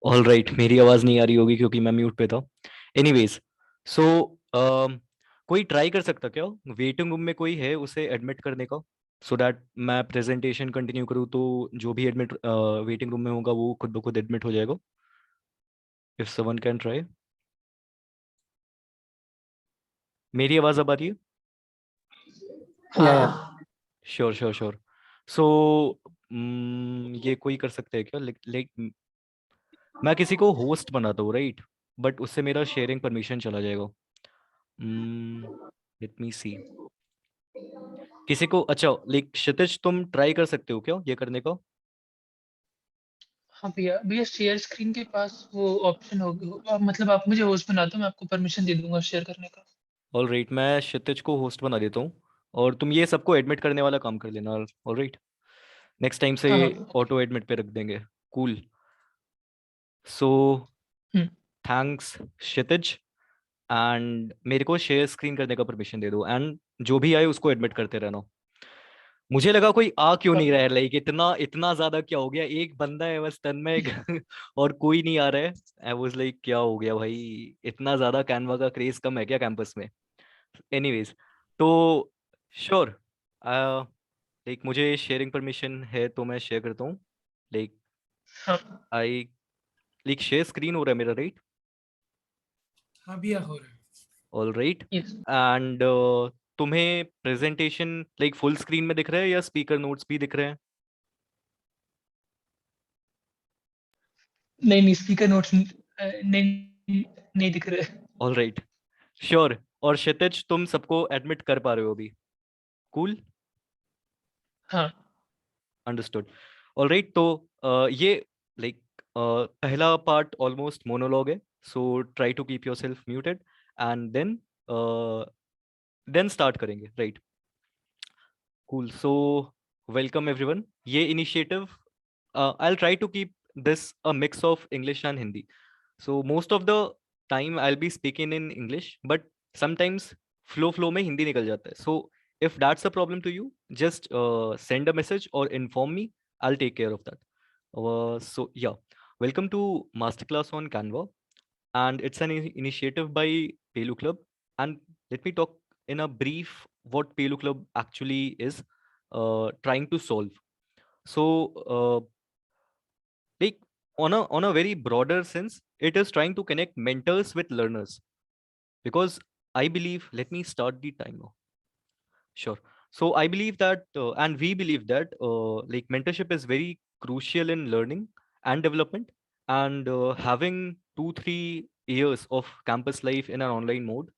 All right, मेरी आवाज नहीं आ रही होगी क्योंकि मैं म्यूट पे था। एनीवेज, सो कोई ट्राई कर सकता क्या? वेटिंग रूम में कोई है उसे एडमिट करने का, सो दैट मैं प्रेजेंटेशन कंटिन्यू करूँ तो जो भी एडमिट वेटिंग रूम में होगा वो खुद ब खुद एडमिट हो जाएगा। If someone can try. मेरी आवाज अब आ रही है? या श्योर श्योर श्योर। सो ये कोई कर सकते हैं क्या? लाइक मैं किसी को होस्ट बनाता हूँ, राइट? बट उससे मेरा शेयरिंग परमिशन चला जाएगा। लेट मी सी। किसी को, अच्छा लाइक क्षितिज, तुम ट्राई कर सकते हो क्या ये करने का? हाँ भैया भैया शेयर स्क्रीन के पास वो ऑप्शन होगा, मतलब आप मुझे होस्ट बना दो, मैं आपको परमिशन दे दूंगा शेयर करने का। ऑल राइट, मैं क्षितिज को होस्ट बना देता हूँ और तुम ये सबको एडमिट करने वाला काम कर लेना। ऑल राइट, नेक्स्ट टाइम से हाँ हाँ ओके। ऑटो एडमिट पे रख देंगे। Cool. So hmm. Thanks Kshitij. And मेरे को शेयर स्क्रीन करने का परमिशन दे दो, एंड जो भी आए उसको एडमिट करते रहना। मुझे लगा कोई आ क्यों नहीं रहा है, लाइक इतना इतना ज्यादा क्या हो गया, एक बंदा है बस तन्मय और कोई नहीं आ रहा है। आई वाज लाइक क्या हो गया भाई, इतना ज्यादा कैनवा का क्रेज कम है क्या कैंपस में? एनीवेज, तो श्योर, लाइक मुझे शेयरिंग परमिशन है तो मैं शेयर करता हूँ। लाइक हाँ आई लाइक शेयर स्क्रीन हो रहा है मेरा, राइट? हाँ भैया हो रहा है। All right. यस। एंड तुम्हें प्रेजेंटेशन लाइक फुल स्क्रीन में दिख रहा है या स्पीकर नोट्स भी दिख रहे हैं? नहीं नहीं स्पीकर नोट्स नहीं नहीं दिख रहे। All right, sure. और क्षितिज, तुम सबको एडमिट कर पा रहे हो अभी? कूल, हाँ अंडरस्टूड। ऑल राइट, तो ये लाइक पहला पार्ट ऑलमोस्ट मोनोलॉग है, so try to keep yourself muted and then start करेंगे, right? Cool, so welcome everyone. ये initiative, I'll try to keep this a mix of English and Hindi. So most of the time I'll be speaking in English, but sometimes flow में हिंदी निकल जाता है. So if that's a problem to you, just send a message or inform me. I'll take care of that. So yeah, welcome to Masterclass on Canva, and it's an initiative by Pelu Club. And let me talk in a brief what Pelu Club actually is trying to solve. So like on a very broader sense, it is trying to connect mentors with learners, because I believe, let me start the timer. Sure. So I believe that and we believe that like mentorship is very crucial in learning and development, and having 2-3 years of campus life in an online mode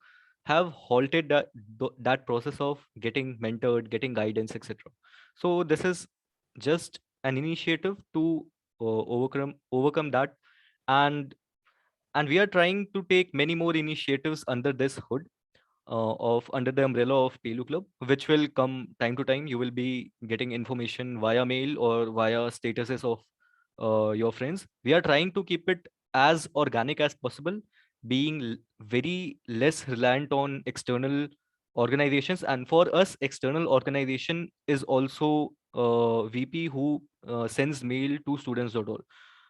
have halted that process of getting mentored, getting guidance, etc. So this is just an initiative to overcome that, and we are trying to take many more initiatives under this hood, of under the umbrella of Pelu Club, which will come time to time. You will be getting information via mail or via statuses of your friends. We are trying to keep it as organic as possible, being very less reliant on external organizations. And for us, external organization is also VP who sends mail to students.org.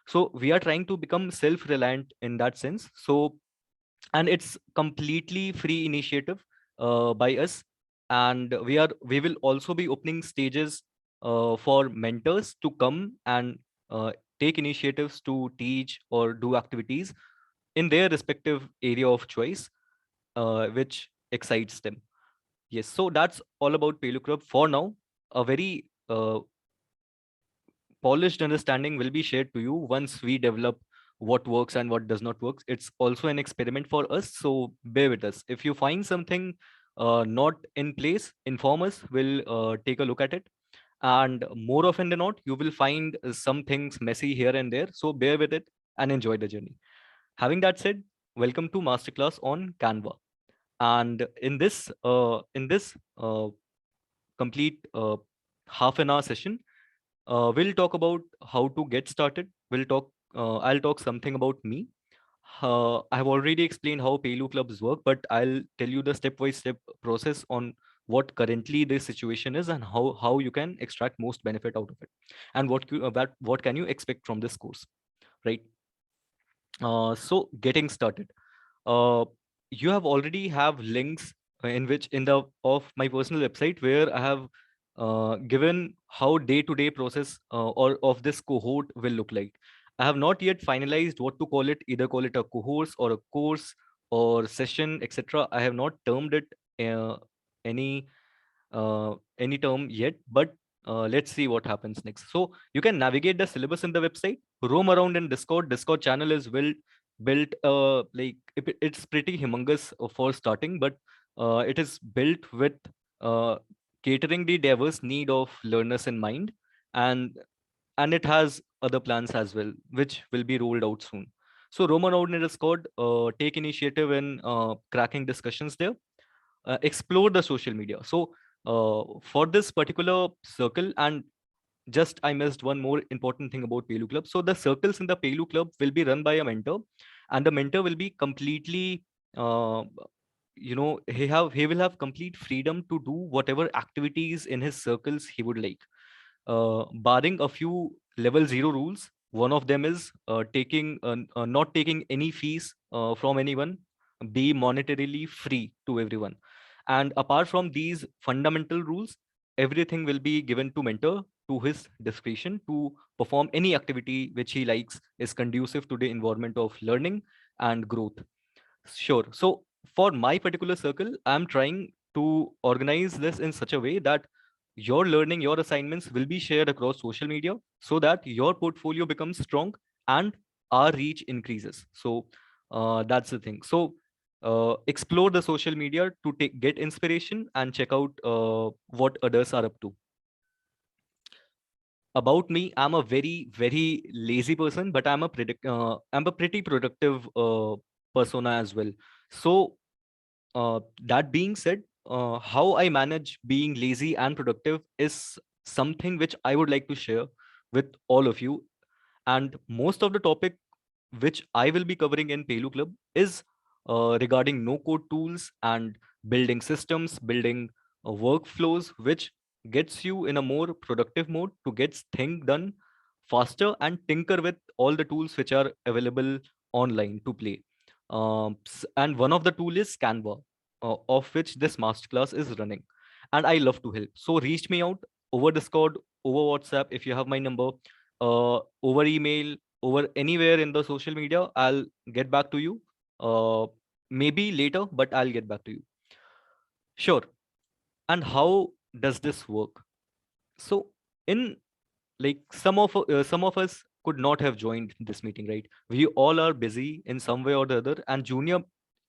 So we are trying to become self-reliant in that sense. So, and it's completely free initiative by us, and we will also be opening stages for mentors to come and take initiatives to teach or do activities in their respective area of choice, which excites them. Yes, so that's all about Pelu Club for now. A very polished understanding will be shared to you once we develop what works and what does not work. It's also an experiment for us, so bear with us. If you find something not in place, inform us. We'll take a look at it. And more often than not, you will find some things messy here and there. So bear with it and enjoy the journey. Having that said, welcome to Masterclass on Canva. And in this complete half an hour session, we'll talk about how to get started. I'll talk something about me. I have already explained how Pelu clubs work, but I'll tell you the step-by-step process on what currently the situation is and how you can extract most benefit out of it, and what can you expect from this course, right? So getting started. Uh, you have already have links in which in the of my personal website where I have given how day-to-day process or of this cohort will look like. I have not yet finalized what to call it, either call it a cohorts or a course or session, etc. I have not termed it any any term yet, but let's see what happens next. So you can navigate the syllabus in the website, roam around in Discord. Discord channel is built like it's pretty humongous for starting, but it is built with uh, catering the diverse need of learners in mind, and it has other plans as well, which will be rolled out soon. So roam around in Discord, take initiative in cracking discussions there, explore the social media. So for this particular circle, and just I missed one more important thing about Pelu Club. So the circles in the Pelu Club will be run by a mentor, and the mentor will be completely, uh, he will have complete freedom to do whatever activities in his circles he would like, barring a few level 0 rules. One of them is not taking any fees from anyone, be monetarily free to everyone. And apart from these fundamental rules, everything will be given to mentor to his discretion to perform any activity which he likes is conducive to the environment of learning and growth. Sure. So for my particular circle, I'm trying to organize this in such a way that your learning, your assignments will be shared across social media so that your portfolio becomes strong and our reach increases. So that's the thing. So explore the social media to get inspiration and check out what others are up to. About me, I'm a very lazy person, but I'm a pretty productive persona as well. So that being said, how I manage being lazy and productive is something which I would like to share with all of you. And most of the topic which I will be covering in Pelu Club is regarding no code tools and building systems, building workflows, which gets you in a more productive mode to get things done faster and tinker with all the tools which are available online to play. And one of the tool is Canva, of which this masterclass is running. And I love to help. So reach me out over Discord, over WhatsApp if you have my number, over email, over anywhere in the social media. I'll get back to you. Maybe later, but I'll get back to you. Sure. And how does this work? So in like some of us could not have joined this meeting, right? We all are busy in some way or the other, and junior,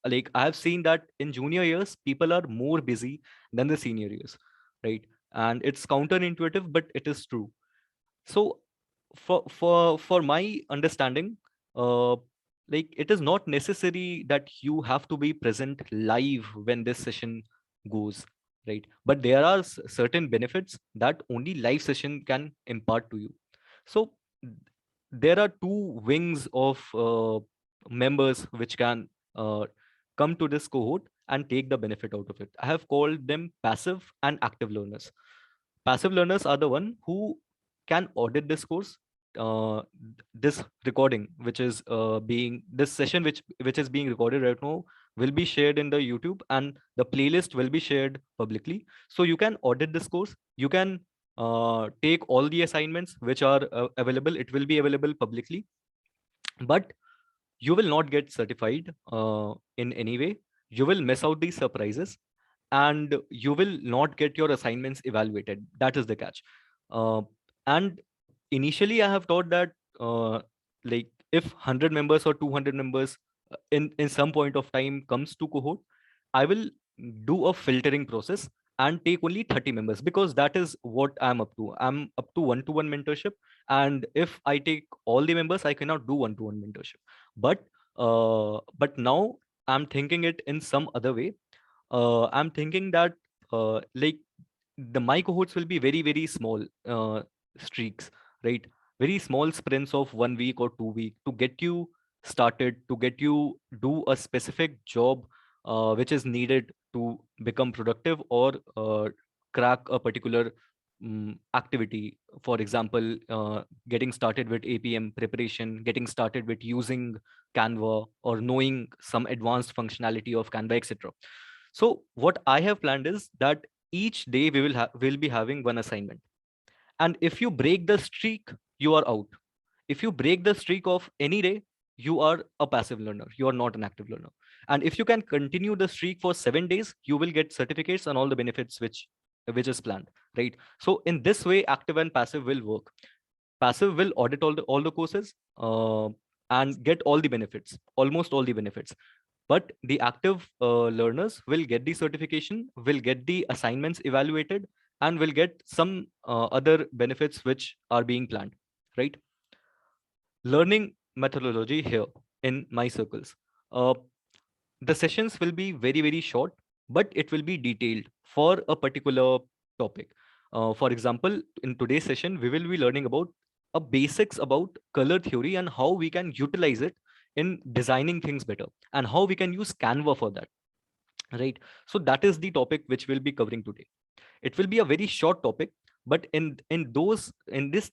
like I have seen that in junior years people are more busy than the senior years, right? And it's counterintuitive, but it is true. So for my understanding, uh like it is not necessary that you have to be present live when this session goes, right? But there are certain benefits that only live session can impart to you. So there are two wings of members which can come to this cohort and take the benefit out of it. I have called them passive and active learners. Passive learners are the one who can audit this course, this recording which is being this session which is being recorded right now will be shared in the YouTube, and the playlist will be shared publicly. So you can audit this course, you can take all the assignments which are available, it will be available publicly, but you will not get certified in any way. You will miss out these surprises, and you will not get your assignments evaluated. That is the catch. And initially I have thought that like if 100 members or 200 members in some point of time comes to cohort, I will do a filtering process and take only 30 members, because that is what I'm up to. I'm up to one-to-one mentorship, and if I take all the members I cannot do one-to-one mentorship. But now I'm thinking it in some other way. I'm thinking that like the my cohorts will be very small streaks, right? Very small sprints of 1 week or 2 week to get you started, to get you do a specific job which is needed to become productive or crack a particular activity. For example, getting started with APM preparation, getting started with using Canva, or knowing some advanced functionality of Canva, etc. So what I have planned is that each day will be having one assignment, and if you break the streak, you are out. If you break the streak of any day, you are a passive learner, you are not an active learner. And if you can continue the streak for 7 days, you will get certificates and all the benefits which is planned, right? So in this way, active and passive will work. Passive will audit all the courses, and get all the benefits, almost all the benefits. But the active learners will get the certification, will get the assignments evaluated, and will get some other benefits which are being planned, right? Learning methodology here in my circles. Uh, the sessions will be very, very short, but it will be detailed for a particular topic. For example, in today's session, we will be learning about a basics about color theory and how we can utilize it in designing things better, and how we can use Canva for that, right? So that is the topic which we'll be covering today. It will be a very short topic, but in this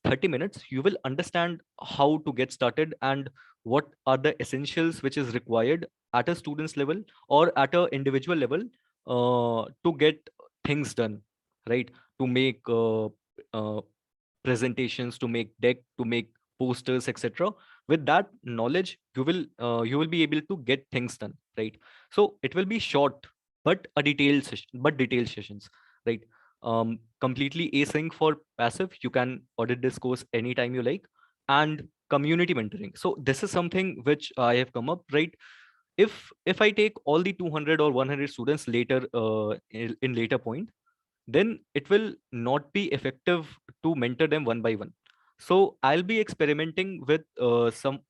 30 minutes, you will understand how to get started and what are the essentials which is required at a student's level or at a individual level, to get things done, right? To make uh, presentations, to make deck, to make posters, etc. With that knowledge, you will be able to get things done, right? So it will be short, but a detailed session, but detailed sessions, right? Completely async for passive, you can audit this course anytime you like. And community mentoring, so this is something which I have come up, right? If I take all the 200 or 100 students later, in later point, then it will not be effective to mentor them one by one. So I'll be experimenting with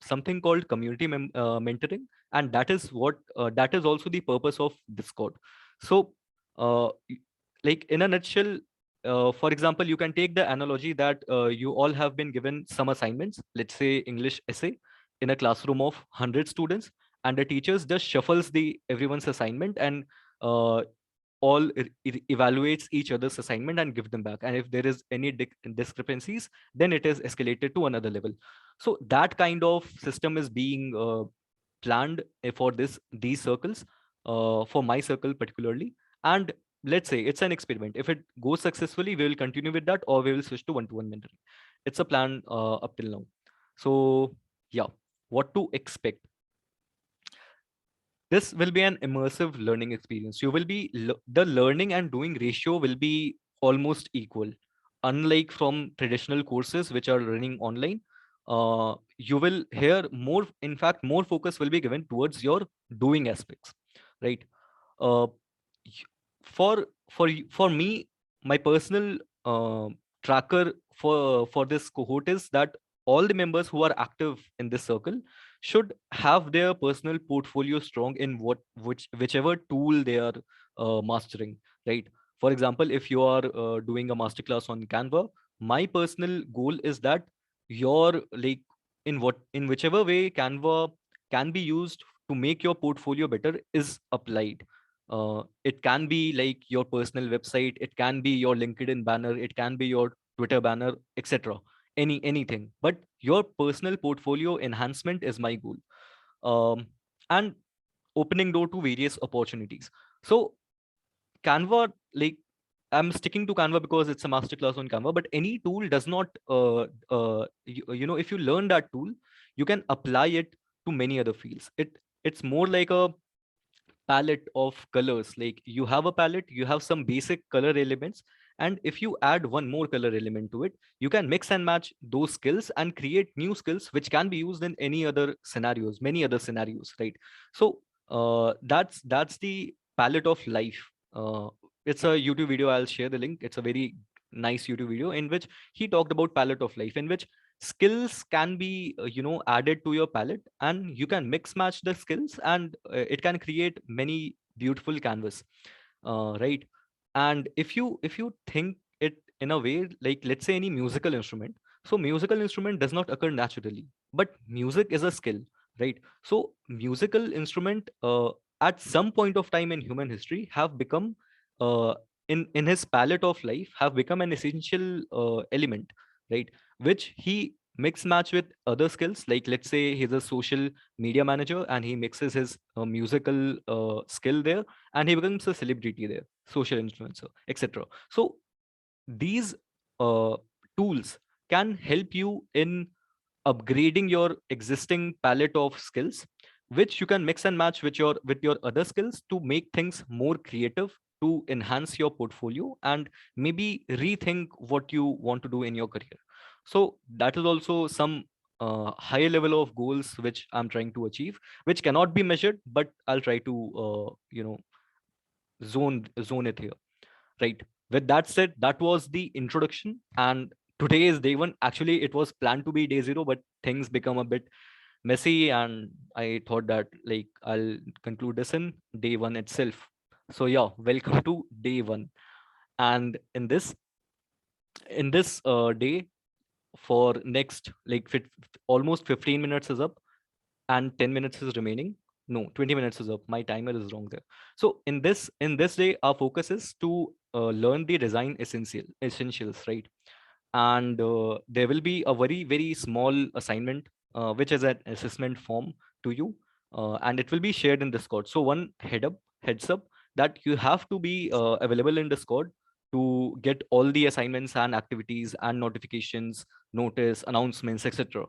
something called community mentoring, and that is also the purpose of Discord. So uh, y- like in a nutshell, for example, you can take the analogy that you all have been given some assignments, let's say English essay, in a classroom of 100 students, and the teachers just shuffles the everyone's assignment, and uh, all evaluates each other's assignment and give them back, and if there is any discrepancies, then it is escalated to another level. So that kind of system is being planned for these circles, for my circle particularly. And let's say it's an experiment. If it goes successfully, we will continue with that, or we will switch to one-to-one mentoring. It's a plan up till now. So yeah, what to expect. This will be an immersive learning experience. You will be the learning and doing ratio will be almost equal, unlike from traditional courses which are running online. You will hear more, in fact more focus will be given towards your doing aspects, right? uh, y- for me, my personal tracker for this cohort is that all the members who are active in this circle should have their personal portfolio strong in whichever tool they are mastering, right? For example, if you are doing a masterclass on Canva, my personal goal is that your like in whichever way Canva can be used to make your portfolio better is applied. It can be like your personal website, it can be your LinkedIn banner, it can be your Twitter banner, etc. Anything, but your personal portfolio enhancement is my goal. And opening door to various opportunities. So Canva, like, I'm sticking to Canva because it's a masterclass on Canva, but any tool does not, if you learn that tool, you can apply it to many other fields. It's more like a palette of colors. Like, you have a palette, you have some basic color elements, and if you add one more color element to it, you can mix and match those skills and create new skills which can be used in any other scenarios, many other scenarios, right? So that's the palette of life. It's a YouTube video, I'll share the link. It's a very nice YouTube video in which he talked about palette of life, in which skills can be added to your palette, and you can mix match the skills, and it can create many beautiful canvas, right? And if you think it in a way, like, let's say any musical instrument. So musical instrument does not occur naturally, but music is a skill, right? So musical instrument, at some point of time in human history, have become in his palette of life have become an essential element, right? Which he mix match with other skills, like let's say he's a social media manager and he mixes his musical skill there, and he becomes a celebrity there, social influencer, etc. So these uh, tools can help you in upgrading your existing palette of skills, which you can mix and match with your other skills to make things more creative, to enhance your portfolio, and maybe rethink what you want to do in your career. So that is also some higher level of goals which I'm trying to achieve, which cannot be measured, but I'll try to zone it here, right? With that said, that was the introduction, and today is day one. Actually, it was planned to be day zero, but things become a bit messy, and I thought that like I'll conclude this in day one itself. So yeah, welcome to day one. And in this day, for next like almost 15 minutes is up and 10 minutes is remaining. No, 20 minutes is up. My timer is wrong there. So in this day, our focus is to learn the design essentials, right? And there will be a very small assignment, which is an assessment form to you, and it will be shared in Discord. So one heads up that you have to be available in Discord to get all the assignments and activities and notifications, notice, announcements, etc.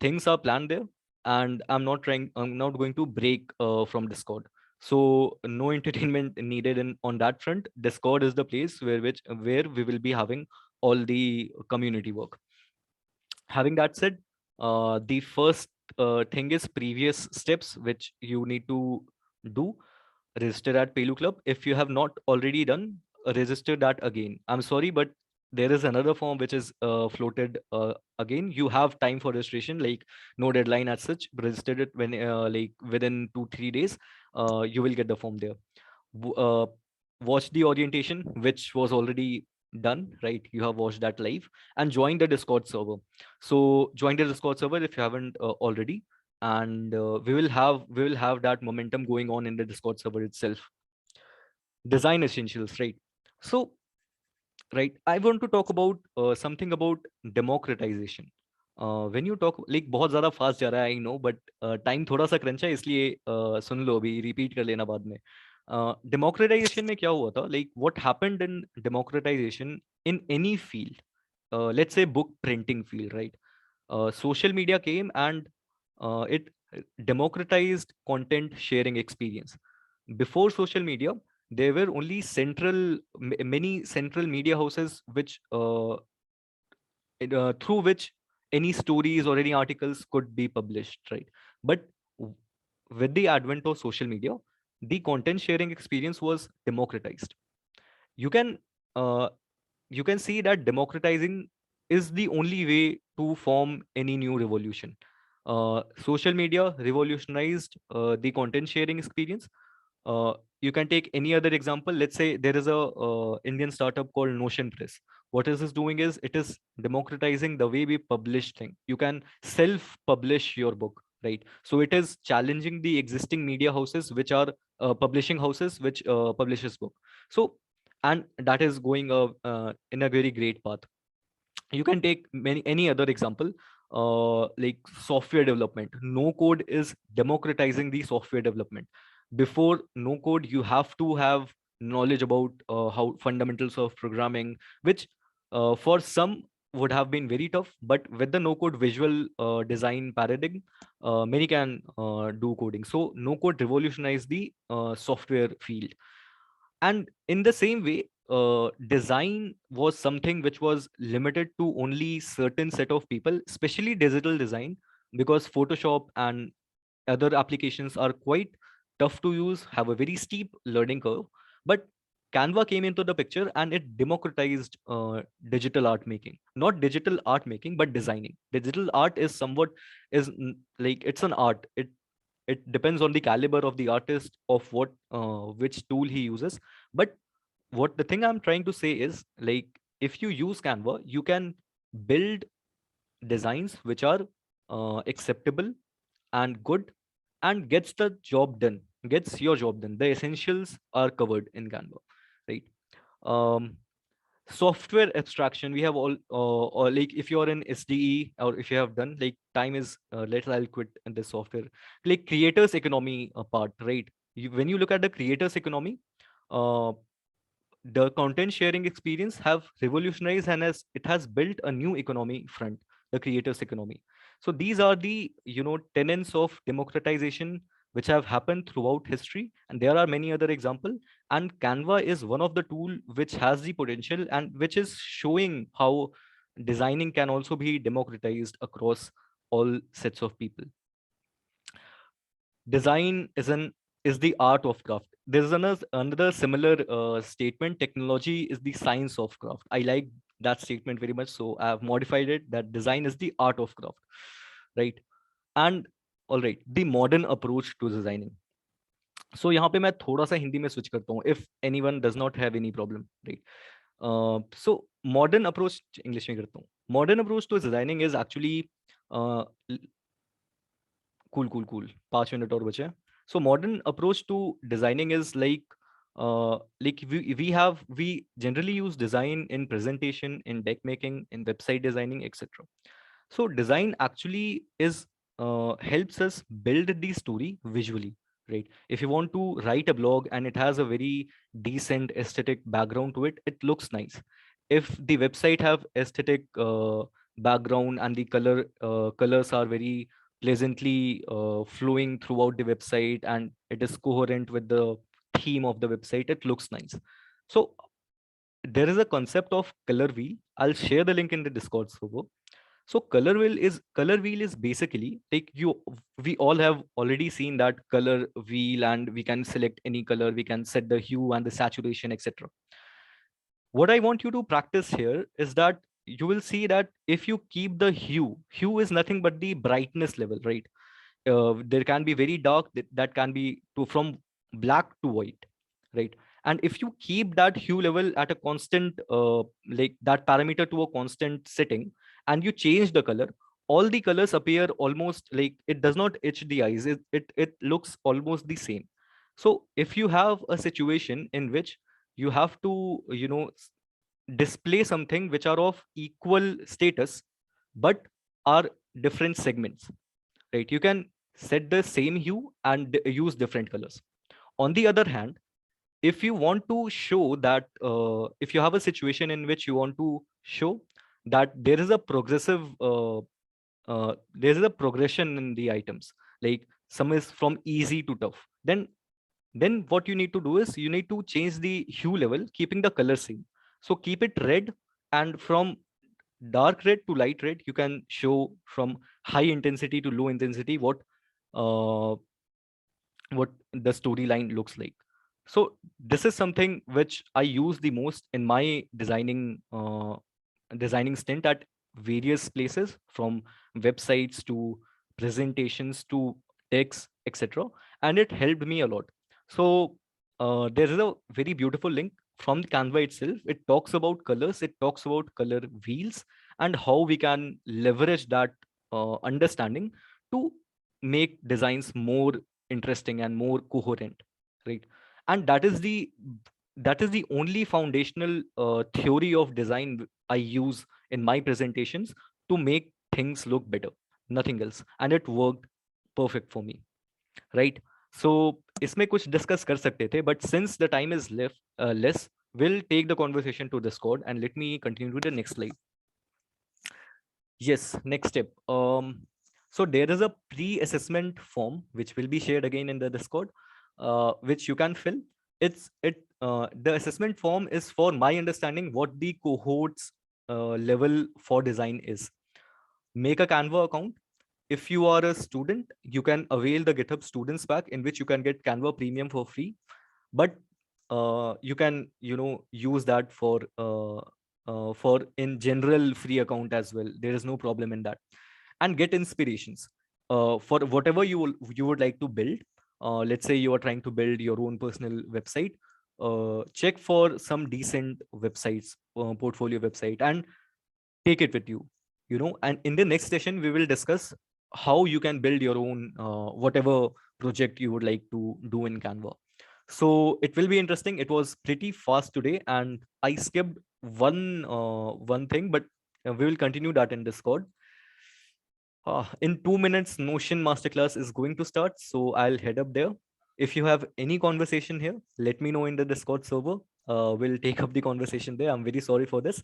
Things are planned there, and I'm not going to break from Discord. So no entertainment needed in on that front. Discord is the place where we will be having all the community work. Having that said, the first thing is previous steps which you need to do. Register at Pelu Club. If you have not already done, register that again. I'm sorry, but there is another form which is floated again. You have time for registration, like no deadline as such. Register it when like within 2-3 days. You will get the form there. W- uh, Watch the orientation, which was already done, right? You have watched that live, and join the Discord server. So join the Discord server if you haven't already, and we will have that momentum going on in the Discord server itself. Design essentials, right? So right, I want to talk about something about democratization. When you talk like बहुत ज़्यादा fast जा रहा है, I know, but time थोड़ा सा crunch है, इसलिए सुन लो, अभी repeat कर लेना बाद में. Democratization में क्या हुआ था? Like what happened in democratization in any field? Let's say book printing field, right? Social media came and it democratized content sharing experience. Before social media, there were only many central media houses which through which any stories or any articles could be published, right? But w- with the advent of social media, the content sharing experience was democratized. You can uh, you can see that democratizing is the only way to form any new revolution. Social media revolutionized the content sharing experience. You can take any other example. Let's say there is a Indian startup called Notion Press. What is this doing is it is democratizing the way we publish things. You can self-publish your book, right? So it is challenging the existing media houses, which are publishing houses, which publishes book. So and that is going in a very great path. You can take many any other example, like software development. No code is democratizing the software development. Before no code, you have to have knowledge about how fundamentals of programming, which for some would have been very tough, but with the no code visual design paradigm, many can do coding. So no code revolutionized the software field. And in the same way, design was something which was limited to only certain set of people, especially digital design, because Photoshop and other applications are quite tough to use, have a very steep learning curve. But Canva came into the picture and it democratized digital art making. Not digital art making, but designing. Digital art is somewhat like it's an art. It depends on the caliber of the artist, of what which tool he uses. But what the thing I'm trying to say is, like, if you use Canva, you can build designs which are acceptable and good, and gets your job done. The essentials are covered in Canva, right? Um, Software abstraction, we have all or like if you're in SDE, or if you have done, like time is later, I'll quit in this software. Like creators economy part, right? When you look at the creators economy, uh, the content sharing experience have revolutionized, and as it has built a new economy front, the creators economy. So these are the, tenets of democratization which have happened throughout history, and there are many other examples. And Canva is one of the tool which has the potential and which is showing how designing can also be democratized across all sets of people. Design is the art of craft. There's another similar statement: technology is the science of craft. I like that statement very much, so I have modified it that design is the art of craft, right? And all right, the modern approach to designing. So यहाँ पे मैं थोड़ा सा हिंदी में switch करता हूँ if anyone does not have any problem, right? So modern approach, English में करता हूँ. Modern approach to designing is actually uh, cool. 5 minute और बचे हैं. So modern approach to designing is like we generally use design in presentation, in deck making, in website designing, etc. So design actually is helps us build the story visually, right? If you want to write a blog and it has a very decent aesthetic background to it, it looks nice. If the website have aesthetic background and the colors are very pleasantly flowing throughout the website and it is coherent with the theme of the website, it looks nice. So there is a concept of color wheel. I'll share the link in the Discord server. So color wheel is basically like we all have already seen that color wheel, and we can select any color, we can set the hue and the saturation, etc. What I want you to practice here is that you will see that if you keep the hue is nothing but the brightness level, right? There can be very dark, that can be from black to white, right? And if you keep that hue level at a constant like that parameter to a constant setting, and you change the color, all the colors appear almost like, it does not itch the eyes, it looks almost the same. So if you have a situation in which you have to display something which are of equal status but are different segments, right? You can set the same hue and use different colors. On the other hand, if you want to show that if you have a situation in which you want to show that there is a progression in the items, like some is from easy to tough, then what you need to do is you need to change the hue level, keeping the color same. So keep it red, and from dark red to light red, you can show from high intensity to low intensity uh, what the storyline looks like. So this is something which I use the most in my designing stint at various places, from websites to presentations to texts, etc. And it helped me a lot. So there is a very beautiful link from the Canva itself. It talks about colors, it talks about color wheels, and how we can leverage that understanding to make designs more interesting and more coherent, right? And that is the only foundational theory of design I use in my presentations to make things look better, nothing else, and it worked perfect for me, right? So इसमें कुछ discuss कर सकते थे, but since the time is less, we'll take the conversation to Discord, and let me continue to the next slide. Yes, next step. So there is a pre-assessment form which will be shared again in the Discord, which you can fill. The assessment form is for my understanding what the cohorts level for design is. Make a Canva account. If you are a student, you can avail the GitHub Students Pack, in which you can get Canva Premium for free. But you can use that for in general free account as well. There is no problem in that. And get inspirations for whatever you would like to build. Let's say you are trying to build your own personal website. Check for some decent websites, portfolio website, and take it with you. And in the next session we will discuss how you can build your own whatever project you would like to do in Canva. So it will be interesting. It was pretty fast today, and I skipped one thing, but we will continue that in Discord. In 2 minutes, Notion Masterclass is going to start, so I'll head up there. If you have any conversation here, let me know in the Discord server. We'll take up the conversation there. I'm very sorry for this.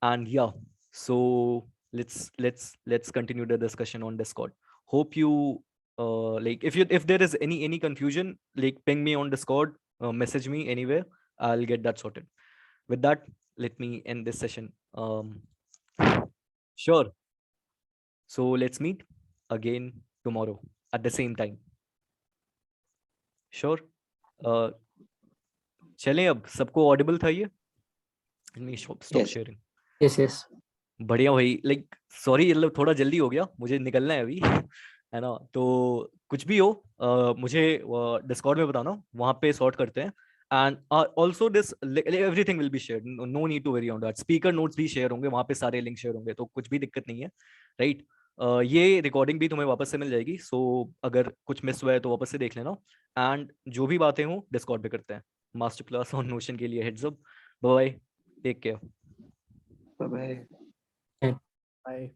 And yeah, so let's continue the discussion on Discord. Hope you like, if there is any confusion, like ping me on Discord, message me anywhere. I'll get that sorted. With that, let me end this session. Sure. So let's meet again tomorrow at the same time. Sure. चलें अब, सबको Audible था ये? Let me stop Yes. sharing. yes. बढ़िया भाई, like sorry, मतलब थोड़ा जल्दी हो गया, मुझे निकलना है अभी है ना, तो कुछ भी हो मुझे डिस्कॉर्ड में बताना, वहां पे सॉर्ट करते हैं. And also this everything will be share, no need to worry on that. Speaker notes भी शेयर होंगे वहां पे, सारे लिंक शेयर होंगे, तो कुछ भी दिक्कत नहीं है, राइट? ये रिकॉर्डिंग भी तुम्हें वापस से मिल जाएगी, सो अगर कुछ मिस हुआ है तो वापस से देख लेना. एंड जो भी बातें हों डिस्कॉर्ड पे करते हैं. मास्टर क्लास ऑन नोशन के लिए heads up. Bye, take care. Bye bye. Bye.